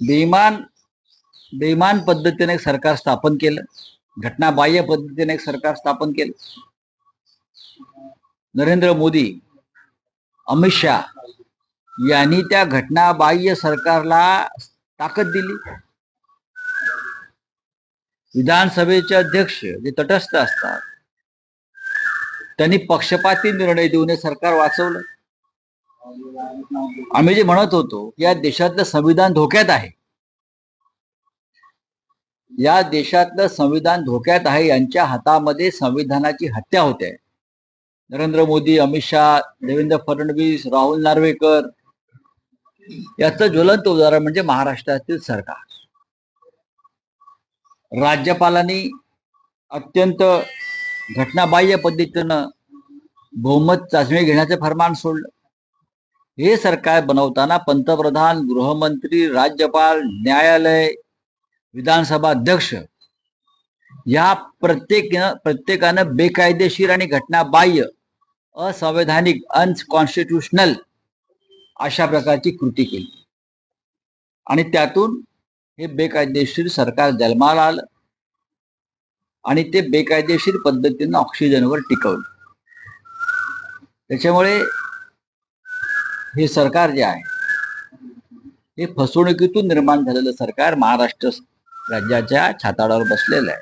बेईमान बेईमान पद्धतीने एक सरकार स्थापन केलं, घटनाबाह्य पद्धतीने एक सरकार स्थापन केलं। नरेंद्र मोदी, अमित शाह यांनी त्या घटनाबाह्य सरकारला ताकद दिली। विधानसभेचे अध्यक्ष जे तटस्थ असतात त्यांनी पक्षपाती निर्णय देऊन सरकार वाचवलं। आम्ही जे म्हणत होतो या देशातलं संविधान धोक्यात आहे, या देशातलं संविधान धोक्यात आहे, यांच्या हातामध्ये संविधानाची हत्या होते। नरेंद्र मोदी, अमित शाह, देवेंद्र फडणवीस, राहुल नार्वेकर याचं ज्वलंत उदाहरण म्हणजे महाराष्ट्रातील सरकार। राज्यपालांनी अत्यंत घटनाबाह्य पद्धतीनं बहुमत चाचणी घेण्याचे फरमान सोडलं। हे सरकार बनवताना पंतप्रधान, गृहमंत्री, राज्यपाल, न्यायालय, विधानसभा अध्यक्ष या प्रत्येकानं बेकायदेशीर आणि घटनाबाह्य, असंवैधानिक, अनकॉन्स्टिट्यूशनल अशा प्रकारची कृती केली आणि त्यातून हे बेकायदेशीर सरकार जन्माला आलं आणि ते बेकायदेशीर पद्धतीनं ऑक्सिजनवर टिकवलं। त्याच्यामुळे हे सरकार जे आहे हे फसवणुकीतून निर्माण झालेलं सरकार महाराष्ट्र राज्याच्या छाताडावर बसलेलं आहे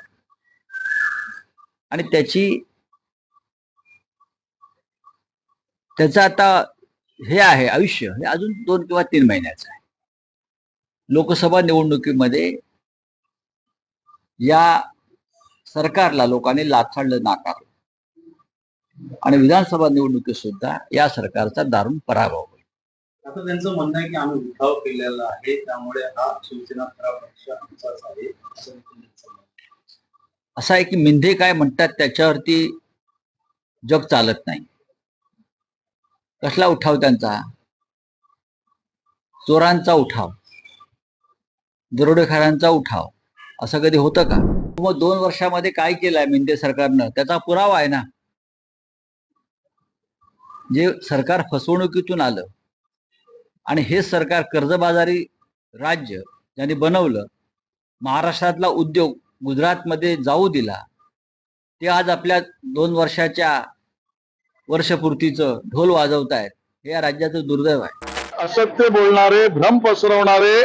आणि त्याचं आता हे आहे आयुष्य हे अजून 2 किंवा 3 महिन्याचं आहे। लोकसभा निवडणुकीमध्ये या सरकारला लोकांनी लाथाडलं, नाकारलं आणि विधानसभा निवडणुकीत सुद्धा या सरकारचा दारुण पराभव होईल। आता त्यांचं म्हणणं आहे की आम्ही उठाव केलेला आहे, त्यामुळे हा शिवसेना खरा पक्ष आमचाच आहे असं आहे की मिंधे काय म्हणतात त्याच्यावरती जग चालत नाही। कसला उठाव त्यांचा? चोरांचा उठाव, दरोडेखोरांचा उठाव, असं कधी होतं का? मग 2 वर्षामध्ये काय केलंय मिंधे सरकारनं त्याचा पुरावा आहे ना। जे सरकार फसवणुकीतून आलं आणि हे सरकार कर्जबाजारी राज्य ज्यांनी बनवलं, महाराष्ट्रातला उद्योग गुजरातमध्ये जाऊ दिला, ते आज आपल्या 2 वर्षाच्या वर्षपूर्तीचं ढोल वाजवतायत। हे या राज्याचं दुर्दैव आहे। असत्य बोलणारे, भ्रम पसरवणारे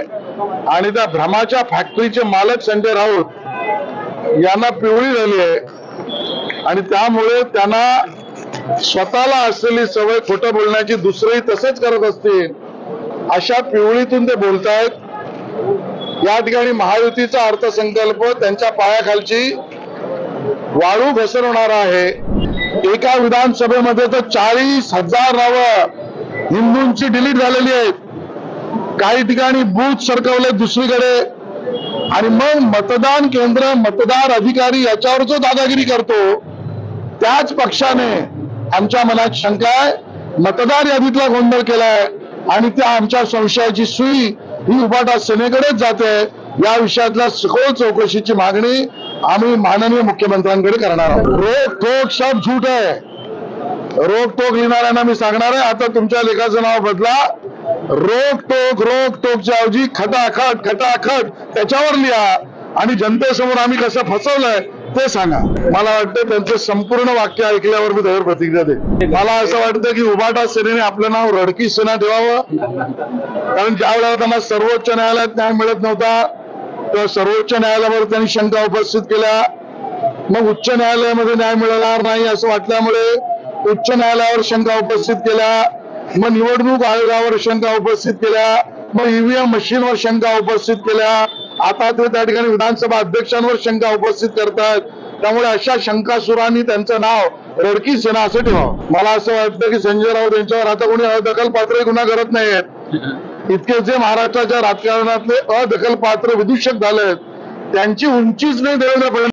आणि त्या भ्रमाच्या फॅक्टरीचे मालक संजय राऊत यांना पिवळी झाली आहे आणि त्यामुळे त्यांना स्वतःला असलेली सवय खोटं बोलण्याची दुसरेही तसेच करत असतील अशा पिवळीतून ते बोलतायत। या ठिकाणी महायुतीचा अर्थसंकल्प त्यांच्या पायाखालची वाळू घसरवणारा आहे। एका विधानसभेमध्ये तर 40,000 नावं हिंदूंची डिलीट झालेली आहेत, काही ठिकाणी बूथ सरकवले दुसरीकडे आणि मग मतदान केंद्र, मतदार अधिकारी याच्यावर जो दादागिरी करतो त्याच पक्षाने आमच्या मनात शंका आहे, मतदार यादीतला गोंधळ केलाय आणि त्या आमच्या संशयाची सुई ही उभाटा सेनेकडेच जाते। या विषयातल्या सखोल चौकशीची मागणी आम्ही माननीय मुख्यमंत्र्यांकडे करणार आहोत। रोक टोक सब झूठ आहे। रोक टोक लिहिणाऱ्यांना मी सांगणार आहे, आता तुमच्या लेखाचं नाव बदला, रोक टोकच्या ऐवजी खटाखट त्याच्यावर लिहा आणि जनतेसमोर आम्ही कसं फसवलंय ते सांगा। मला वाटतं त्यांचं संपूर्ण वाक्य ऐकल्यावर मी त्यावर प्रतिक्रिया देईन। मला असं वाटतं की उभाटा सेनेने आपलं नाव रडकी सेना ठेवावं, कारण ज्या वेळेला त्यांना सर्वोच्च न्यायालयात न्याय मिळत नव्हता तेव्हा सर्वोच्च न्यायालयावर त्यांनी शंका उपस्थित केल्या, मग उच्च न्यायालयामध्ये न्याय मिळणार नाही असं वाटल्यामुळे उच्च न्यायालयावर शंका उपस्थित केल्या, मग निवडणूक आयोगावर शंका उपस्थित केल्या, मग ईव्हीएम मशीनवर शंका उपस्थित केल्या, आता ते त्या ठिकाणी विधानसभा अध्यक्षांवर शंका उपस्थित करतात। त्यामुळे अशा शंकासुरांनी त्यांचं नाव रडकी सेना असं ठेवावं। मला असं वाटतं की संजय राऊत यांच्यावर आता कोणी अदखलपात्र गुन्हा करत नाहीयेत। इतके जे महाराष्ट्राच्या राजकारणातले अदखलपात्र विदूषक झालेत त्यांची उंचीच नाही देवेंद्र फडणवीस